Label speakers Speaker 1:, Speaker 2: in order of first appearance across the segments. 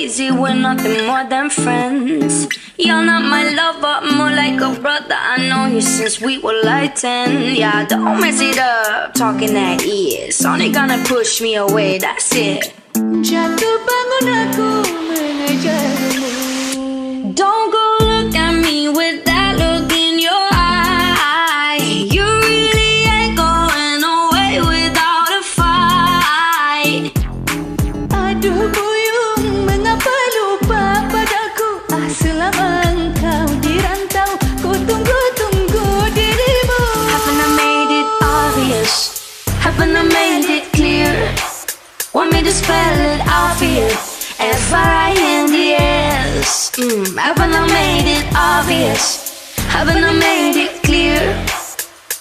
Speaker 1: crazy, we're nothing more than friends. You're not my lover, more like a brother. I know you since we were like 10. Yeah, don't mess it up, talking that ears. Only gonna push me away, that's it.
Speaker 2: Jatuh bangun aku mengejarmu.
Speaker 1: Don't go look at me with that look in your eye. You really ain't going away without a fight.
Speaker 2: Aduh buyung, mengapa lupa padaku? Selama engkau di rantau, ku tunggu-tunggu dirimu.
Speaker 1: Haven't I made it obvious? Haven't I made it clear? Want me to spell it out for you? F-R-I-N-D-S. Haven't I made it obvious? Haven't I made it clear?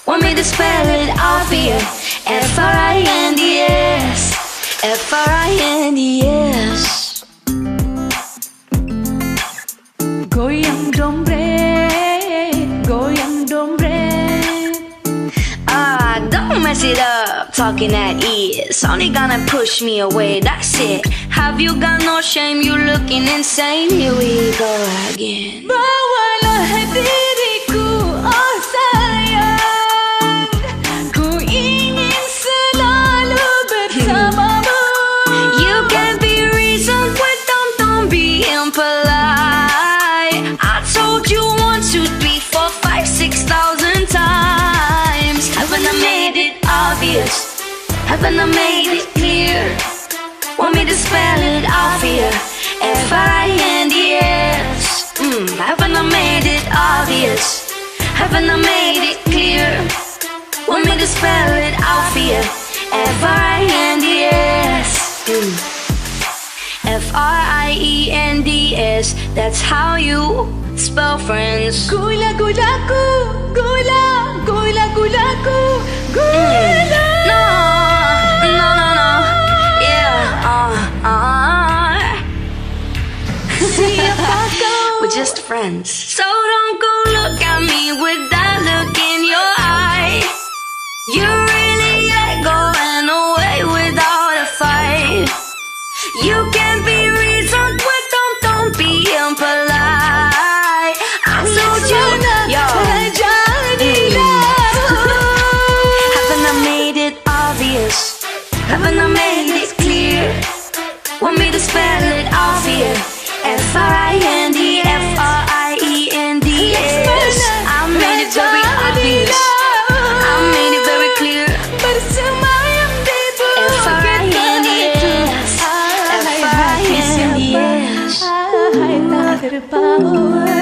Speaker 1: Want me to spell it out for you? F-R-I-N-D-S. F-R-I-N-D-S.
Speaker 2: Goyang dompet, goyang dompet.
Speaker 1: Don't mess it up, talking at ears. Only gonna push me away, that's it. Have you got no shame? You looking insane. Here we go again.
Speaker 2: Bawalah diriku, oh sayang. Ku ingin selalu bersamamu.
Speaker 1: You can be reasoned with them, don't be impolite. I told you 1, 2, 3, 4, 5, 6,000 times. Haven't I made it obvious? Haven't I made it clear? Want me to spell it out for you? F-R-I-N-D-S. Haven't I made it obvious? Haven't I made it clear? Want me to spell it out for you? F-R-I-N-D-S. F-R-I-E-N-D-S. That's how you spell friends.
Speaker 2: Gula gulaku, gula, gula gulaku, gula.
Speaker 1: No, no, no, no. Yeah,
Speaker 2: Siapa kau?
Speaker 1: we're just friends. So don't go look at me with that look in your eye. You really ain't going away without a fight. You can be reasoned with them, don't be impolite. I told you, yo. Haven't I made it obvious? Haven't I made it clear? Want me to spell it out for you? F-R-I-N-D, F-R-I-E-N-D-S. I made it very obvious. I made it very clear.
Speaker 2: Bersemayam di bukit
Speaker 1: F-R-I-N-D-S. F-R-I-N-D-S.
Speaker 2: Hai tak terpaut.